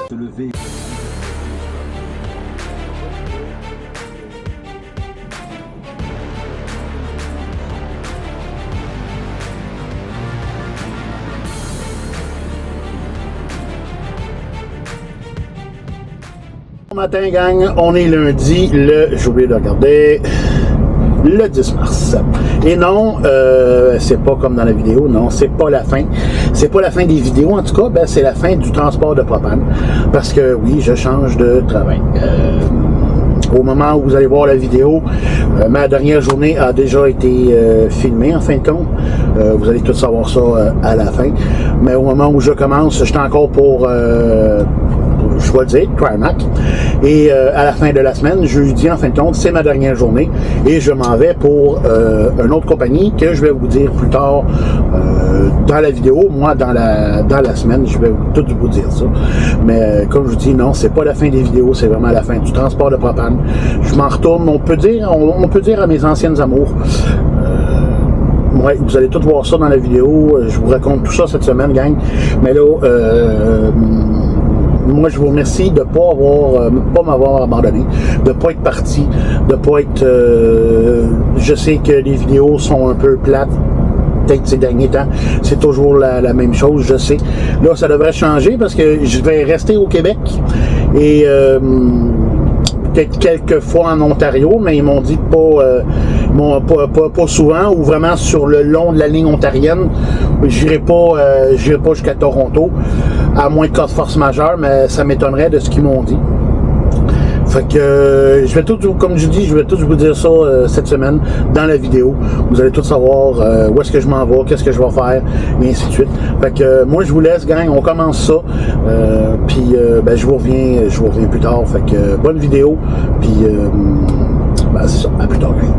Se lever. Bon matin, gang, on est lundi, j'ai oublié de regarder, le 10 mars. Et non, c'est pas comme dans la vidéo, non, c'est pas la fin. C'est pas la fin des vidéos, en tout cas, ben, c'est la fin du transport de propane. Parce que oui, je change de travail. Au moment où vous allez voir la vidéo, ma dernière journée a déjà été filmée, en fin de compte. Vous allez tout savoir ça à la fin. Mais au moment où je commence, j'étais encore pour... je dois le dire, Trimac. Et à la fin de la semaine, jeudi, en fin de compte, c'est ma dernière journée. Et je m'en vais pour une autre compagnie que je vais vous dire plus tard dans la vidéo. Moi, dans la semaine, je vais tout vous dire ça. Mais comme je vous dis, non, c'est pas la fin des vidéos, c'est vraiment la fin du transport de propane. Je m'en retourne, on peut dire à mes anciennes amours. Ouais, vous allez tout voir ça dans la vidéo. Je vous raconte tout ça cette semaine, gang. Mais là, moi, je vous remercie de ne pas m'avoir abandonné, de ne pas être parti, de ne pas être... je sais que les vidéos sont un peu plates, peut-être ces derniers temps, c'est toujours la même chose, je sais. Là, ça devrait changer parce que je vais rester au Québec et peut-être quelques fois en Ontario, mais ils m'ont dit pas souvent, ou vraiment sur le long de la ligne ontarienne. J'irai pas jusqu'à Toronto, à moins de cas de force majeure, mais ça m'étonnerait de ce qu'ils m'ont dit. Fait que je vais tout, comme je dis, je vais tout vous dire ça cette semaine dans la vidéo. Vous allez tout savoir où est-ce que je m'en vais, qu'est-ce que je vais faire, et ainsi de suite. Fait que moi je vous laisse, gang, on commence ça. Puis ben, je vous reviens plus tard. Fait que bonne vidéo. Puis ben, c'est ça, à plus tard, gang.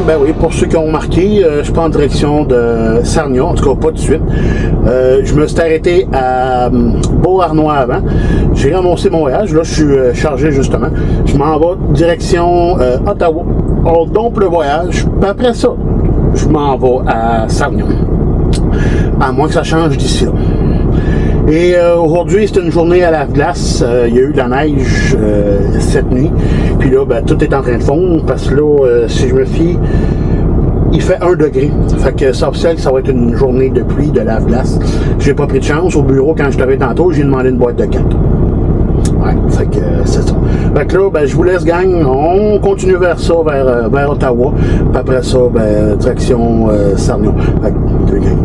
ben oui, pour ceux qui ont marqué, je prends en direction de Sarnia, en tout cas pas de suite. Je me suis arrêté à Beauharnois avant. J'ai ramassé mon voyage. Là, je suis chargé justement. Je m'en vais direction Ottawa. On dompe le voyage. Puis après ça, je m'en vais à Sarnia. À moins que ça change d'ici là. Et aujourd'hui, c'est une journée à la glace. Il y a eu de la neige cette nuit. Puis là, ben, tout est en train de fondre parce que là, si je me fie, il fait 1 degré. Fait que ça observe que ça va être une journée de pluie, de lave-glace. J'ai pas pris de chance. Au bureau, quand je t'avais tantôt, j'ai demandé une boîte de 4. Ouais, fait que c'est ça. Fait que là, ben, je vous laisse, gang. On continue vers ça, vers Ottawa. Puis après ça, ben, direction Sarnia. Fait que, gang.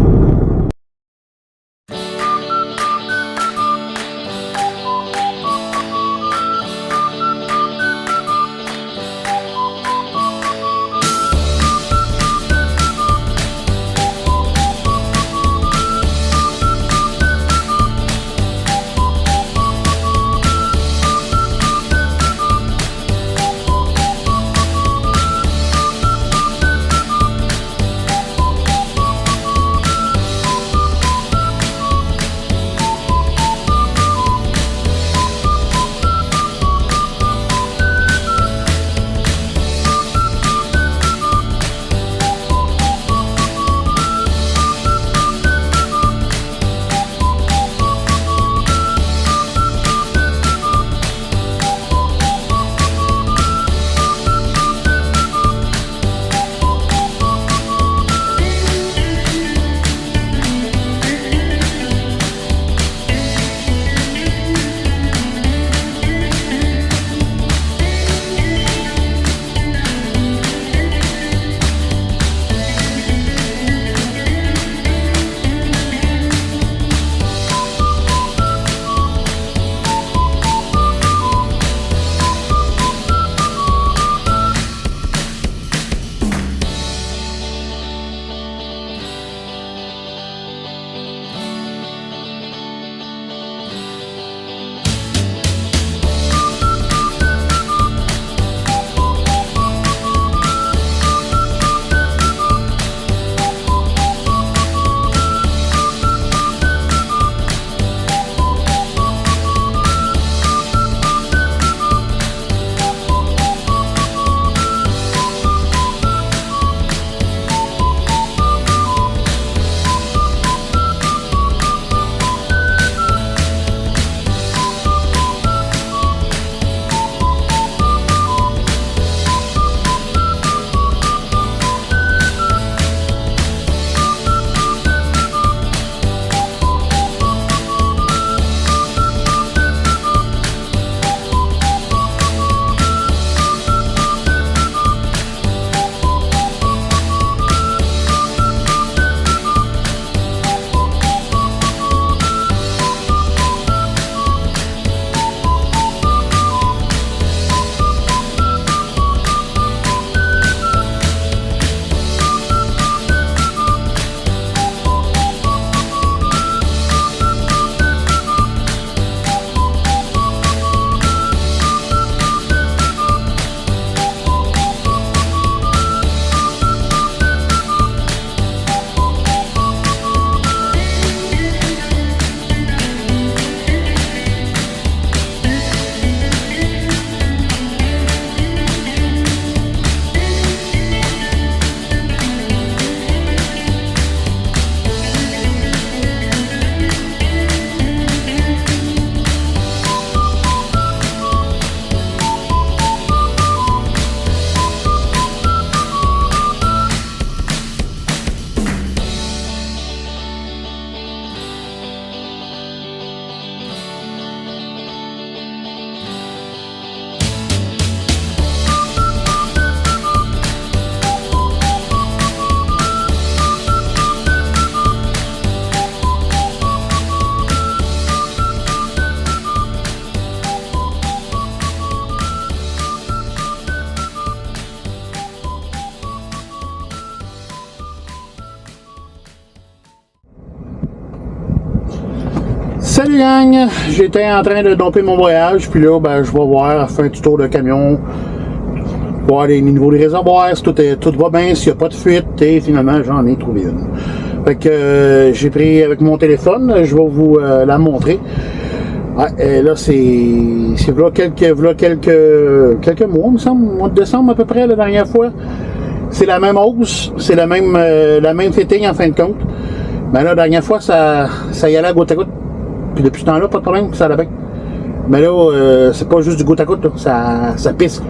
Salut gang! J'étais en train de domper mon voyage, puis là, ben, je vais voir, faire un petit tour de camion voir les niveaux des réservoirs, si tout va bien, s'il n'y a pas de fuite, et finalement, j'en ai trouvé une. Fait que j'ai pris avec mon téléphone, je vais vous la montrer. Ouais, là, c'est quelques mois, il me semble, au mois de décembre à peu près, la dernière fois. C'est la même hausse, c'est la même fitting en fin de compte. Mais là, la dernière fois, ça y allait à goutte à goutte. Puis depuis ce temps-là, pas de problème, ça allait bien. Mais là, c'est pas juste du goutte à goutte, là. Ça pisse.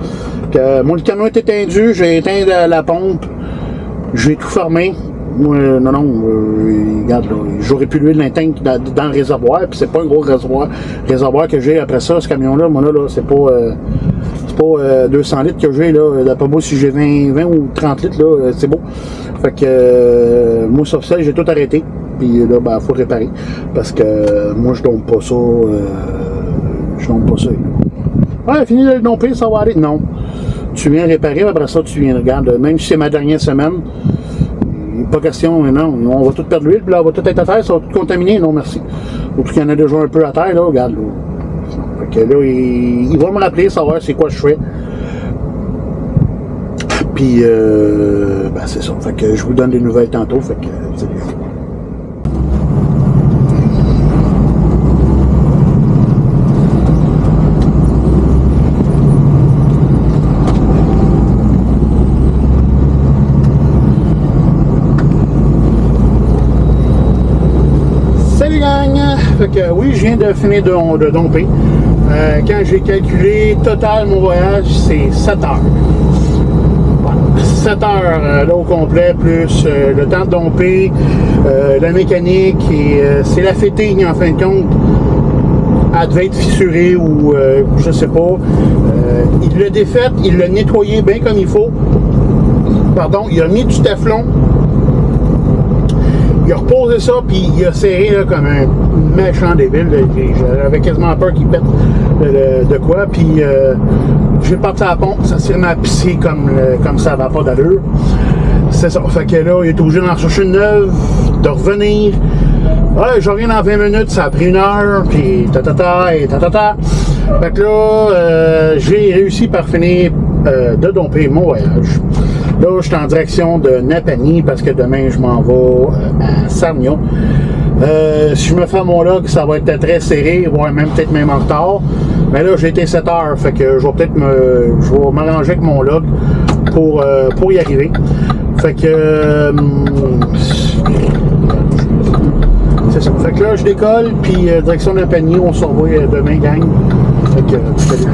Que, moi, le camion est étendu, j'ai éteint la pompe, j'ai tout fermé. Non, regarde, là, j'aurais pu l'huile d'un tank dans le réservoir, puis c'est pas un gros réservoir que j'ai après ça, ce camion-là. Moi, là, c'est pas 200 litres que j'ai, là. D'après moi, si j'ai 20 ou 30 litres, là, c'est beau. Fait que, moi, sur ça, j'ai tout arrêté. Puis là, ben, faut réparer. Parce que moi, je dompe pas ça. Je dompe pas ça. Ouais, fini de le domper, ça va aller. Non. Tu viens réparer, après ça, tu viens regarder. Même si c'est ma dernière semaine, pas question, non. On va tout perdre l'huile, puis là, on va tout être à terre, ça va tout contaminer. Non, merci. Surtout qu'il y en a déjà un peu à terre, là, regarde. Là. Fait que là, il va me rappeler, savoir c'est quoi je fais. Puis, ben, c'est ça. Fait que je vous donne des nouvelles tantôt. Fait que, salut. Fait que oui, je viens de finir de domper. Quand j'ai calculé total mon voyage, c'est 7 heures. Ouais, 7 heures là au complet, plus le temps de domper, la mécanique, et c'est la fitting en fin de compte. Elle devait être fissurée ou je sais pas. Il l'a défaite, il l'a nettoyé bien comme il faut. Pardon, il a mis du téflon. Il a reposé ça, puis il a serré là, comme un méchant débile. J'avais quasiment peur qu'il pète de quoi. Puis j'ai parti à la pompe, ça s'est remis à pisser comme ça va pas d'allure. C'est ça. Fait que là, il est obligé d'en chercher une neuve, de revenir. Ouais, je reviens dans 20 minutes, ça a pris 1 heure, puis et tatata. Fait que là, j'ai réussi par finir de domper mon voyage. Là, je suis en direction de Napanee parce que demain, je m'en vais à Sarnia. Si je me fais mon log, ça va être très serré, voire peut-être même en retard. Mais là, j'ai été 7 heures, fait que je vais peut-être m'arranger avec mon log pour y arriver. Fait que c'est ça. Fait que là, je décolle, puis direction de Napanee, on se revoit demain, gang. Fait que salut.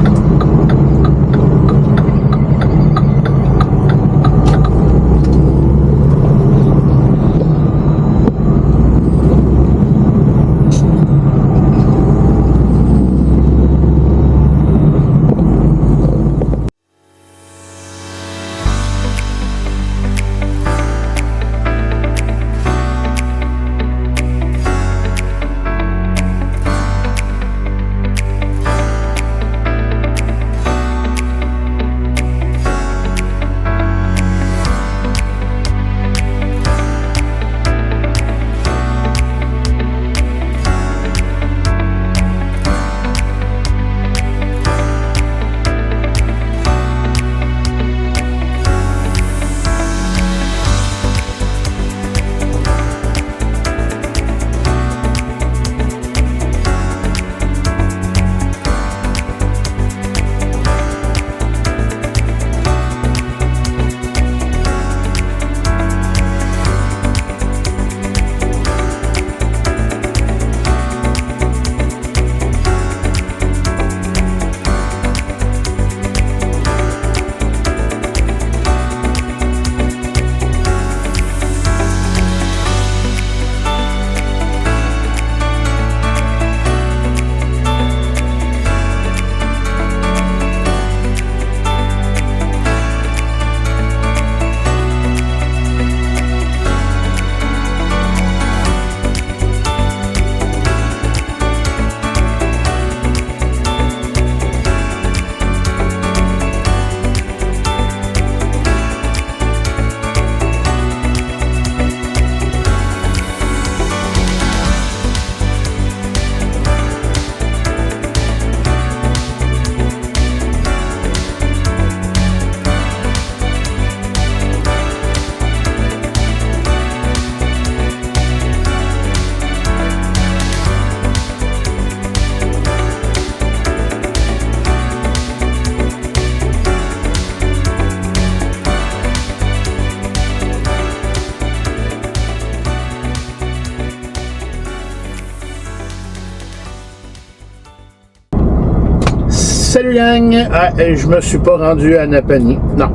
Salut gang! Je me suis pas rendu à Napanee. Non.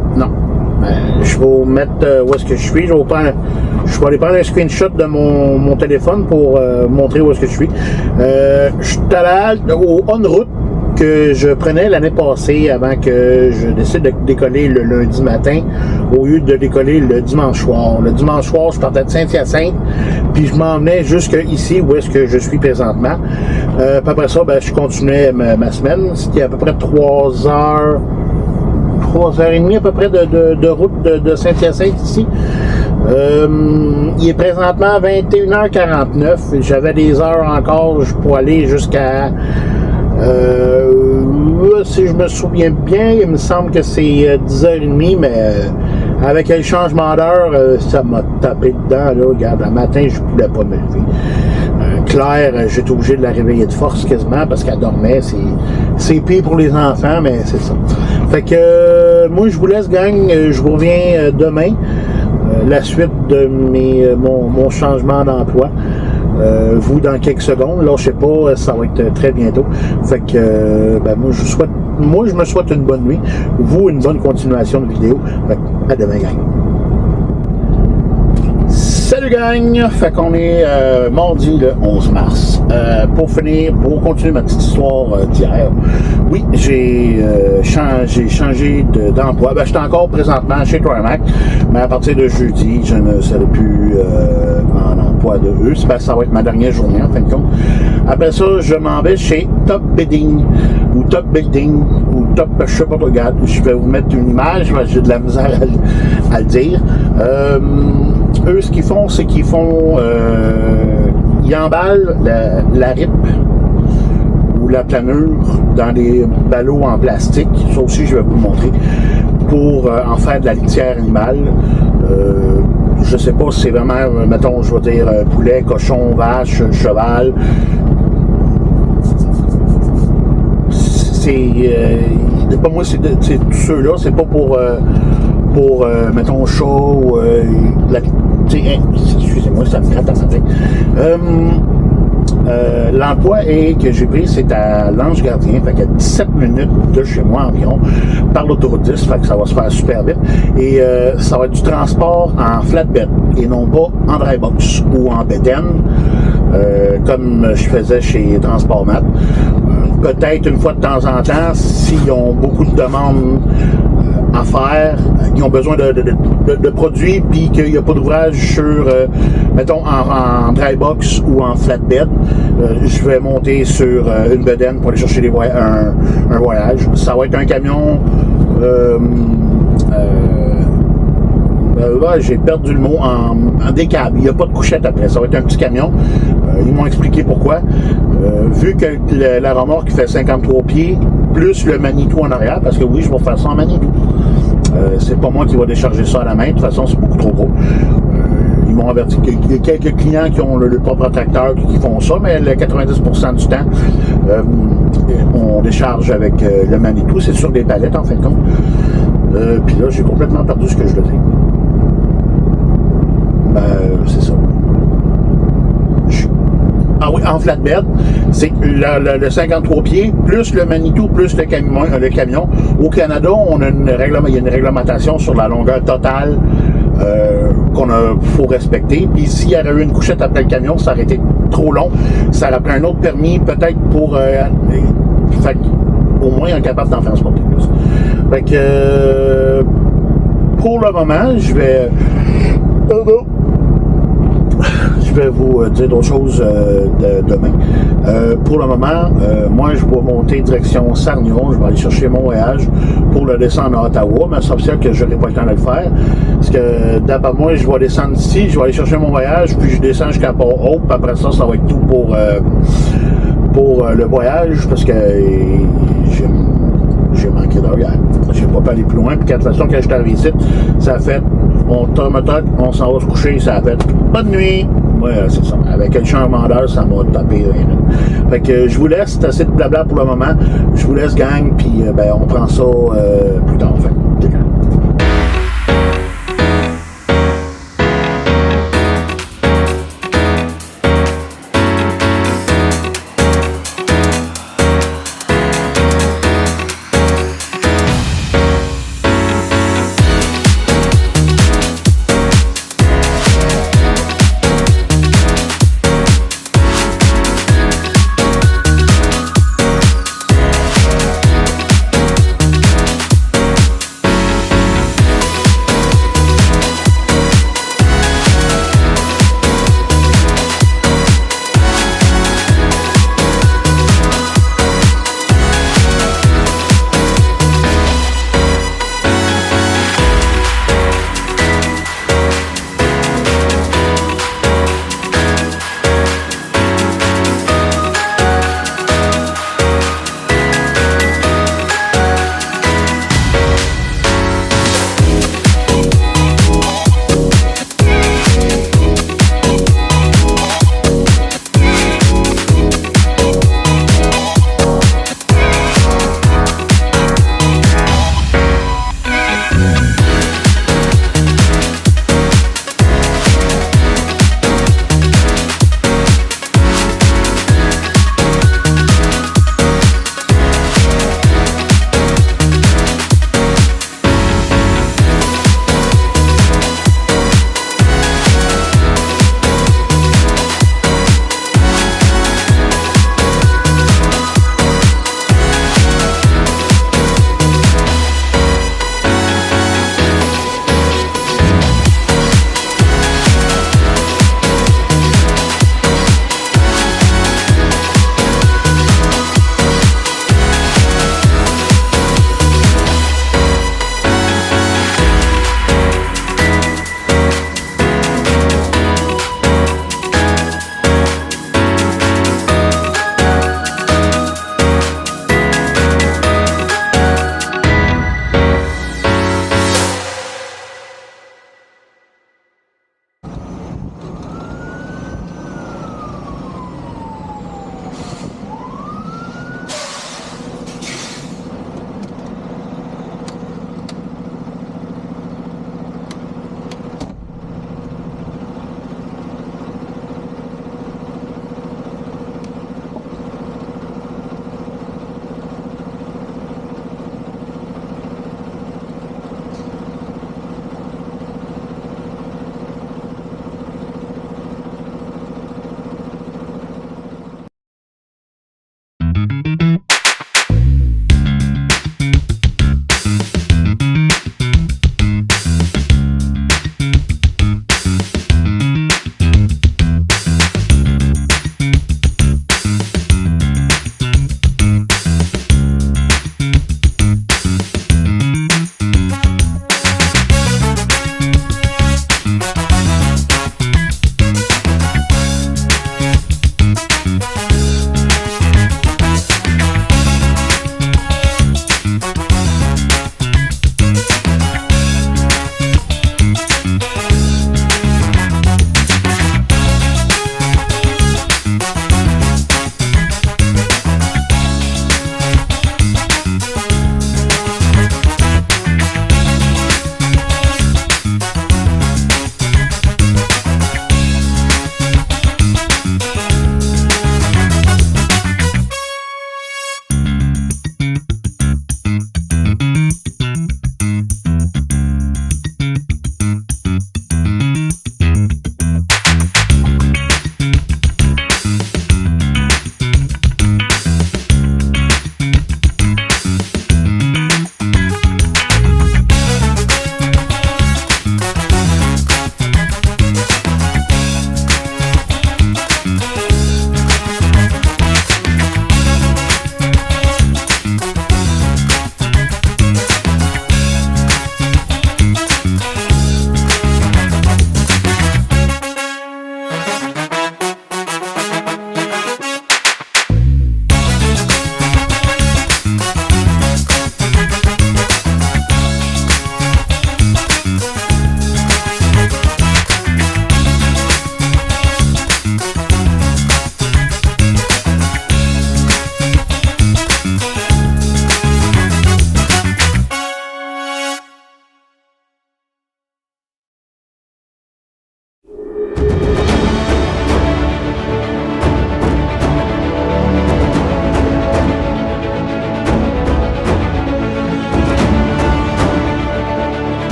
Je vais vous mettre où est-ce que je suis. Je vais aller prendre un screenshot de mon téléphone pour montrer où est-ce que je suis. Je suis allé au on-route que je prenais l'année passée avant que je décide de décoller le lundi matin au lieu de décoller le dimanche soir. Le dimanche soir, je partais de Saint-Hyacinthe, puis je m'en venais jusque ici où est-ce que je suis présentement. Puis après ça, je continuais ma semaine. C'était à peu près 3 heures et demie à peu près de route de Saint-Hyacinthe ici. Il est présentement 21h49. J'avais des heures encore pour aller jusqu'à... si je me souviens bien, il me semble que c'est 10h30, mais avec le changement d'heure, ça m'a tapé dedans. Là. Regarde, le matin, je ne pouvais pas me lever. Claire, j'étais obligé de la réveiller de force quasiment parce qu'elle dormait. C'est pire pour les enfants, mais c'est ça. Fait que moi, je vous laisse, gang. Je vous reviens demain. La suite de mon changement d'emploi. Vous dans quelques secondes, là je sais pas, ça va être très bientôt. Fait que moi je me souhaite une bonne nuit, vous une bonne continuation de vidéo. Fait que, à demain gang. Salut gang! Fait qu'on est mardi le 11 mars. Pour continuer ma petite histoire d'hier. Oui, j'ai changé d'emploi. J'étais encore présentement chez Trimac, mais à partir de jeudi, je ne serai plus en emploi de eux. Ça va être ma dernière journée en fin de compte. Après ça, je m'en vais chez Top Bidding ou Top Building ou Top, je sais pas, regarde, je vais vous mettre une image, j'ai de la misère à le dire. Eux, ce qu'ils font, c'est qu'ils ils emballent la RIP ou la planure dans des ballots en plastique. Ça aussi, je vais vous le montrer, pour en faire de la litière animale. Je sais pas si c'est vraiment, mettons, je vais dire poulet, cochon, vache, cheval. Pas moi, c'est tous ceux-là. C'est pas pour mettons, chat ou excusez-moi, ça me gratte à sa tête. L'emploi que j'ai pris, c'est à l'Ange Gardien, fait qu'à 17 minutes de chez moi environ, par l'autoroute 10, fait que ça va se faire super vite. Et ça va être du transport en flatbed et non pas en dry box ou en bédaine, comme je faisais chez Transport Mat. Peut-être une fois de temps en temps, s'ils ont beaucoup de demandes à faire, ils ont besoin de produits, puis qu'il n'y a pas d'ouvrage sur, mettons, en dry box ou en flatbed, je vais monter sur une bedaine pour aller chercher un voyage. Ça va être un camion, j'ai perdu le mot, en décab. Il n'y a pas de couchette après. Ça va être un petit camion. Ils m'ont expliqué pourquoi. Vu que la remorque fait 53 pieds, plus le Manitou en arrière, parce que oui, je vais faire ça en Manitou. C'est pas moi qui va décharger ça à la main. De toute façon, c'est beaucoup trop gros. Ils m'ont averti qu'il y a quelques clients qui ont le propre tracteur qui font ça, mais le 90% du temps, on décharge avec le Manitou. C'est sur des palettes, en fin de compte. Puis là, j'ai complètement perdu ce que je veux dire. C'est ça. Ah oui, en flatbed, c'est le 53 pieds, plus le Manitou, plus le camion. Au Canada, il y a une réglementation sur la longueur totale faut respecter. Puis s'il y avait eu une couchette après le camion, ça aurait été trop long. Ça aurait pris un autre permis, peut-être pour... fait au moins, on est capable d'en transporter plus. Fait que... pour le moment, je vais vous dire d'autres choses demain. Pour le moment, moi, je vais monter direction Sarnion. Je vais aller chercher mon voyage pour le descendre à Ottawa, mais c'est sûr que je n'aurai pas le temps de le faire. Parce que, d'après moi, je vais descendre ici, je vais aller chercher mon voyage, puis je descends jusqu'à Port-Hope. Après ça, ça va être tout pour le voyage, parce que j'ai manqué d'heure hier. Je n'ai pas pu aller plus loin. Puis, de toute façon, quand je suis arrivé ici, ça a fait... on s'en va se coucher, ça a fait bonne nuit. Ouais, c'est ça. Avec le changement d'heure, ça m'a tapé. Fait que je vous laisse, c'est assez de blabla pour le moment. Je vous laisse, gang, puis on prend ça plus tard. Fait.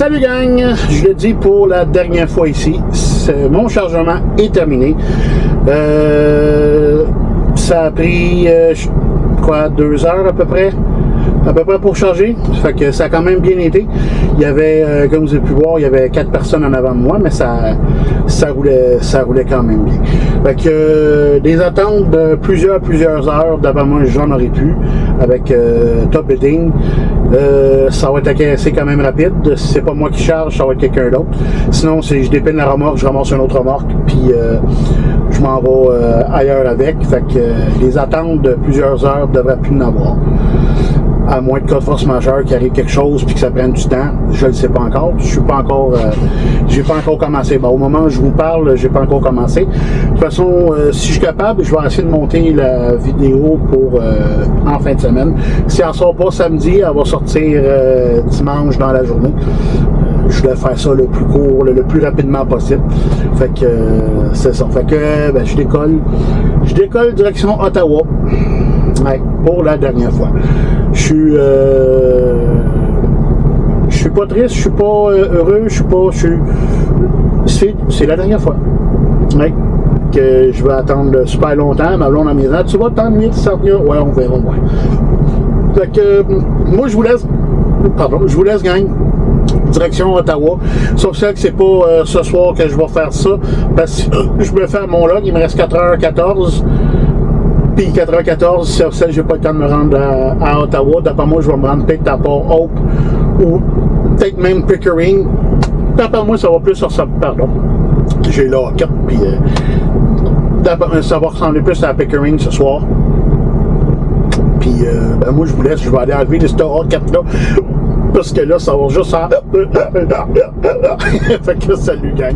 Salut gang, je le dis pour la dernière fois ici, mon chargement est terminé. Ça a pris, 2 heures à peu près pour charger. Ça fait que ça a quand même bien été. Il y avait, comme vous avez pu voir, il y avait 4 personnes en avant de moi, mais ça roulait quand même bien. Fait que des attentes de plusieurs heures, d'après moi, j'en aurais pu avec Top Bidding. Ça va être assez quand même rapide. Si c'est pas moi qui charge, ça va être quelqu'un d'autre. Sinon, je dépine la remorque, je ramasse une autre remorque, puis je m'en vais ailleurs avec. Fait que les attentes de plusieurs heures devraient plus en avoir. À moins de cas de force majeure qu'il arrive quelque chose puis que ça prenne du temps, je ne le sais pas encore. Je suis pas encore, j'ai pas encore commencé. Bon, au moment où je vous parle, j'ai pas encore commencé. De toute façon, si je suis capable, je vais essayer de monter la vidéo pour en fin de semaine. Si elle sort pas samedi, elle va sortir dimanche dans la journée. Je voulais faire ça le plus court, le plus rapidement possible. Fait que c'est ça. Fait que ben, je décolle direction Ottawa. Ouais, pour la dernière fois. Je suis pas triste, je suis pas heureux, c'est la dernière fois. Ouais, que je vais attendre super longtemps. Ma blonde à mes ans, tu vas t'ennuyer de sortir. Ouais, on verra. Ouais. Fait que moi je vous laisse gang. Direction Ottawa. Sauf que c'est pas ce soir que je vais faire ça. Parce que je me fais mon log, il me reste 4h14. Puis 4h14, sur celle, j'ai pas le temps de me rendre à Ottawa. D'après moi, je vais me rendre peut-être à Port Hope ou peut-être même Pickering. D'après moi, ça va plus sur ça. Pardon. J'ai la carte, puis ça va ressembler plus à Pickering ce soir. Puis ben moi, je vous laisse, je vais aller enlever les Star 4 là. Parce que là, ça va juste à... Fait que salut, gang.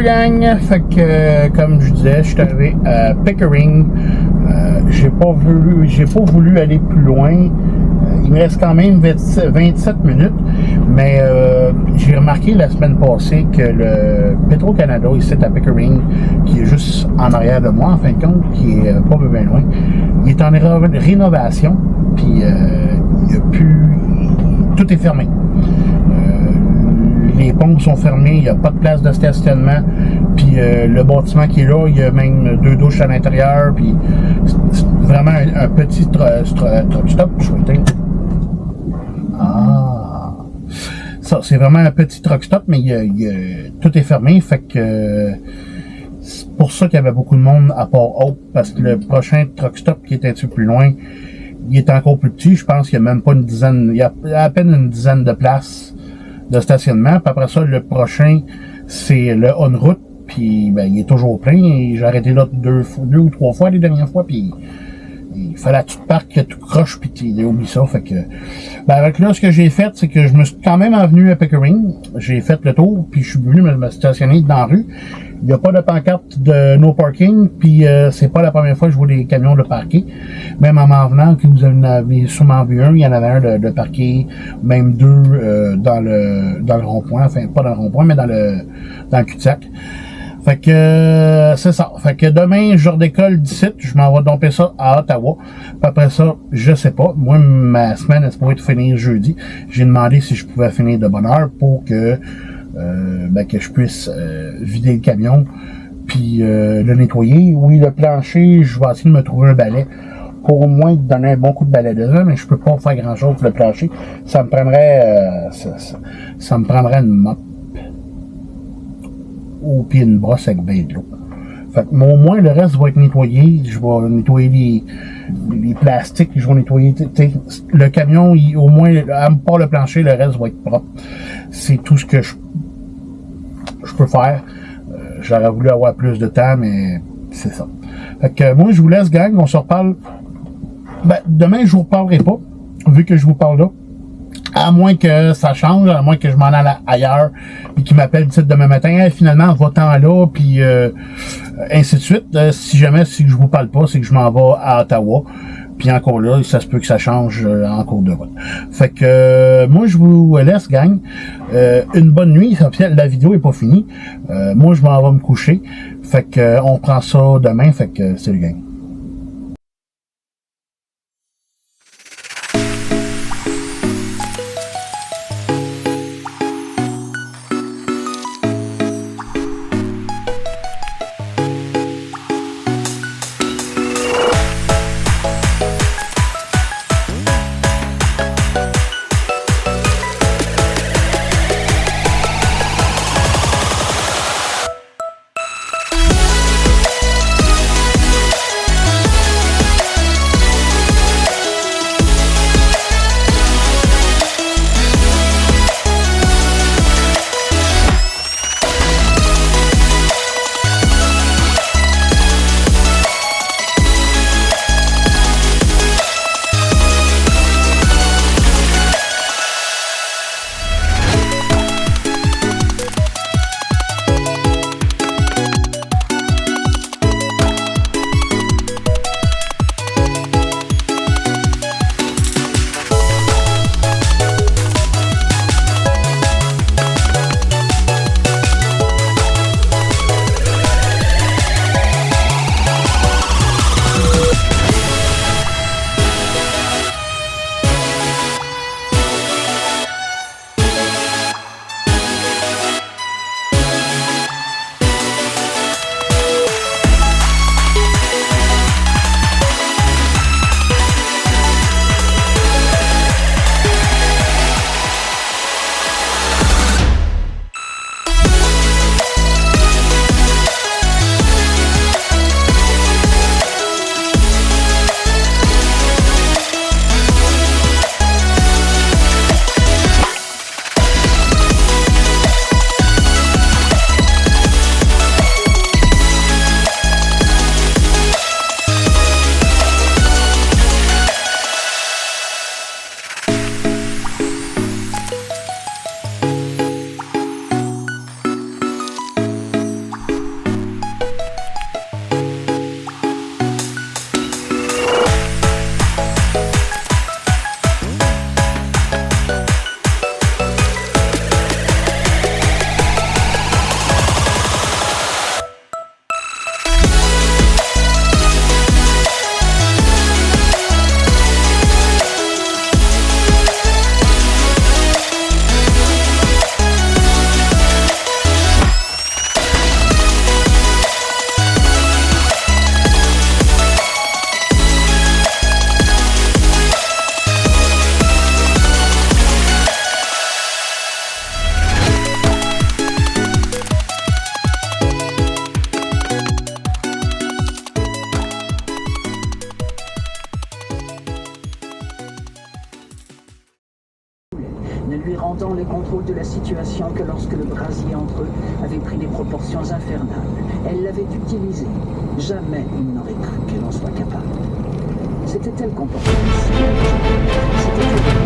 gang, fait que comme je disais, je suis arrivé à Pickering. J'ai pas voulu aller plus loin. Il me reste quand même 27 minutes, mais j'ai remarqué la semaine passée que le Petro-Canada, ici à Pickering, qui est juste en arrière de moi, en fin de compte, qui est pas bien loin, il est en rénovation, puis il y a plus... Tout est fermé. Les pompes sont fermées, il n'y a pas de place de stationnement, puis le bâtiment qui est là, il y a même 2 douches à l'intérieur, puis c'est vraiment un petit truck stop. Je vais éteindre. Ça, c'est vraiment un petit truck stop, mais tout est fermé, fait que c'est pour ça qu'il y avait beaucoup de monde à Port-Hope, parce que le prochain truck stop qui est un petit peu plus loin, il est encore plus petit. Je pense qu'il n'y a même pas une dizaine, il y a à peine une dizaine de places de stationnement. Puis après ça, le prochain, c'est le on-route, puis ben, il est toujours plein. J'ai arrêté là 2 ou 3 fois les dernières fois, puis il fallait que tu te parques, que tu croches, puis tu oublies ça. Fait que, ben avec là, ce que j'ai fait, c'est que je me suis quand même envenu à Pickering. J'ai fait le tour, puis je suis venu me stationner dans la rue. Il n'y a pas de pancarte de no parking, puis c'est pas la première fois que je vois des camions de parquer. Même en m'en venant, que vous en avez sûrement vu un, il y en avait un de parquer, même 2 dans le rond-point, enfin pas dans le rond-point, mais dans le cul-de-sac. Fait que c'est ça. Fait que demain, je redécolle d'ici, je m'en vais domper ça à Ottawa. Puis après ça, je sais pas. Moi, ma semaine, elle pourrait finir jeudi. J'ai demandé si je pouvais finir de bonne heure pour que que je puisse vider le camion puis le nettoyer. Oui, le plancher, je vais essayer de me trouver un balai pour au moins donner un bon coup de balai dedans, mais je peux pas faire grand chose pour le plancher. Ça me prendrait ça me prendrait une mop ou puis une brosse avec ben de l'eau. Fait que, au moins le reste va être nettoyé. Je vais nettoyer les plastiques, je vais nettoyer le camion, au moins à part le plancher, le reste va être propre. C'est tout ce que je peux faire. J'aurais voulu avoir plus de temps, mais c'est ça. Fait que moi, je vous laisse, gang. On se reparle. Ben, demain, je vous reparlerai pas, vu que je vous parle là. À moins que ça change, à moins que je m'en aille ailleurs, puis qu'ils m'appellent demain matin, hey, finalement, va-t'en là, puis ainsi de suite. Si jamais, si je vous parle pas, c'est que je m'en vais à Ottawa. Puis encore là, ça se peut que ça change en cours de route. Fait que moi, je vous laisse, gang. Une bonne nuit. La vidéo est pas finie. Moi, je m'en vais me coucher. Fait que on prend ça demain. Fait que c'est le gang. lui rendant le contrôle de la situation que lorsque le brasier entre eux avait pris des proportions infernales. Elle l'avait utilisé. Jamais il n'aurait cru qu'elle en soit capable. C'était elle qu'on portait ici. C'était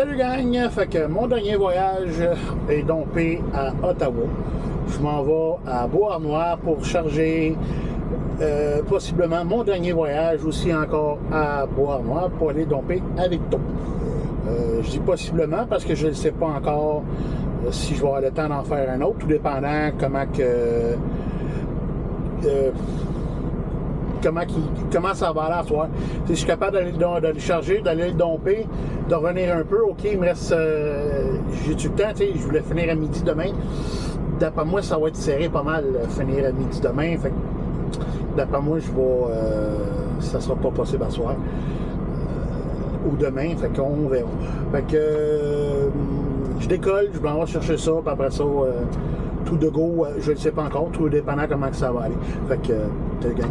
Salut gang! Fait que mon dernier voyage est dompé à Ottawa. Je m'en vais à Beauharnois pour charger possiblement mon dernier voyage aussi encore à Beauharnois pour aller domper à Victo. Je dis possiblement parce que je ne sais pas encore si je vais avoir le temps d'en faire un autre, tout dépendant comment ça va aller à soir. Si je suis capable d'aller charger, d'aller le domper, de revenir un peu, ok, il me reste. J'ai du temps, je voulais finir à midi demain. D'après moi, ça va être serré pas mal, finir à midi demain. Fait d'après moi, ça sera pas possible à soir. Ou demain, fait qu'on verra. Fait que je décolle, je m'en vais chercher ça, puis après ça, tout de go, je ne sais pas encore, tout dépendant comment que ça va aller. Fait que, t'as gagné.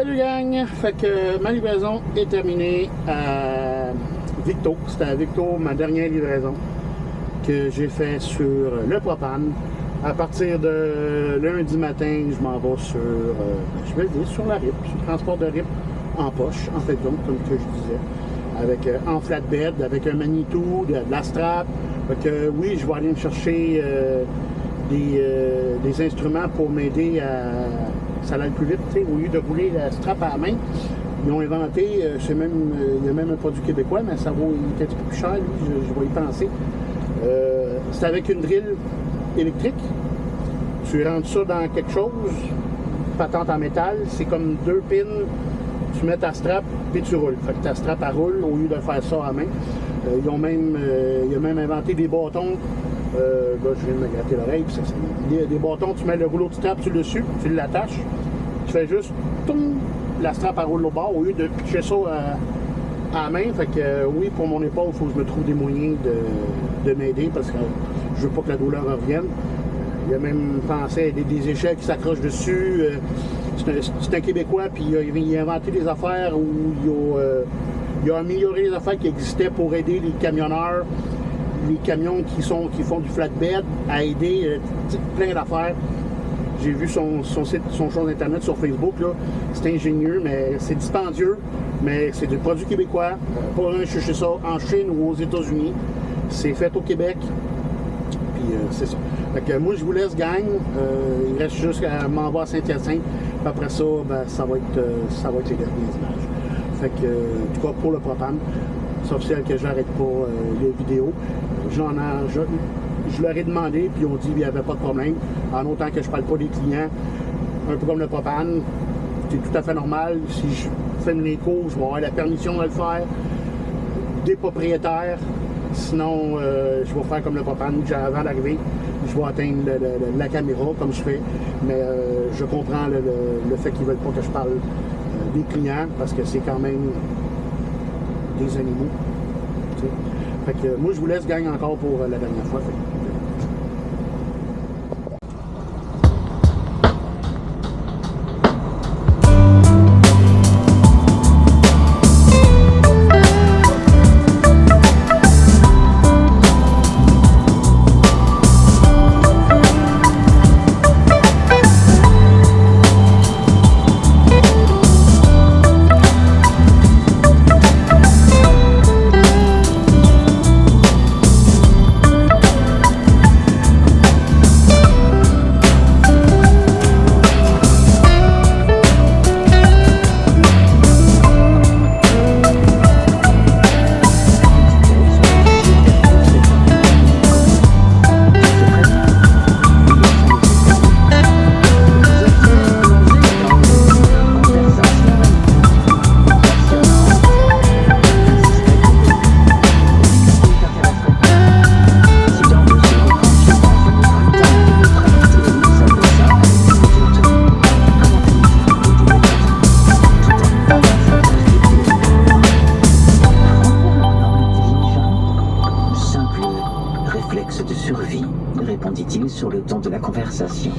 Salut gang! Fait que ma livraison est terminée à Victo. C'était à Victo, ma dernière livraison que j'ai fait sur le propane. À partir de lundi matin, je m'en vais sur, je vais le dire, sur la RIP, sur le transport de RIP en poche, en fait, donc, comme que je disais, avec en flatbed, avec un Manitou, de la strap. Fait que oui, je vais aller me chercher des instruments pour m'aider à ça allait plus vite, tu sais, au lieu de rouler la strap à la main. Ils ont inventé, il y a même un produit québécois, mais ça vaut un petit peu plus cher, lui, je vais y penser. C'est avec une drill électrique. Tu rentres ça dans quelque chose, patente en métal, c'est comme 2 pins, tu mets ta strap, puis tu roules. Fait que ta strap, elle roule au lieu de faire ça à la main. Ils ont même inventé des bâtons. Là, je viens de me gratter l'oreille. Des bâtons, tu mets le rouleau de strap sur le dessus, tu l'attaches, tu fais juste la strap à roule au bord au lieu de pitcher ça à la main. Fait que oui, pour mon épaule, il faut que je me trouve des moyens de m'aider parce que je veux pas que la douleur revienne. Il a même pensé à des échelles qui s'accrochent dessus. C'est un Québécois, puis il a inventé des affaires où il a amélioré les affaires qui existaient pour aider les camionneurs. Les camions qui font du flatbed à aider plein d'affaires. J'ai vu son site, son chose internet sur Facebook. C'est ingénieux, mais c'est dispendieux. Mais c'est du produit québécois. Pas un chercher ça en Chine ou aux États-Unis. C'est fait au Québec. Puis c'est ça. Fait que moi je vous laisse gang. Il reste juste à m'envoyer à Saint-Hyacinthe. Puis après ça, ben, ça va être les dernières images. Fait que, en tout cas pour le propane. C'est officiel que j'arrête pas les vidéos. Je leur ai demandé, puis ils ont dit qu'il n'y avait pas de problème. En autant que je ne parle pas des clients, un peu comme le propane, c'est tout à fait normal. Si je fais une écho, je vais avoir la permission de le faire des propriétaires. Sinon, je vais faire comme le propane. Avant d'arriver, je vais atteindre la caméra comme je fais. Mais je comprends le fait qu'ils ne veulent pas que je parle des clients parce que c'est quand même des animaux. T'sais. Fait que moi je vous laisse gagner encore pour la dernière fois. De survie, répondit-il sur le ton de la conversation.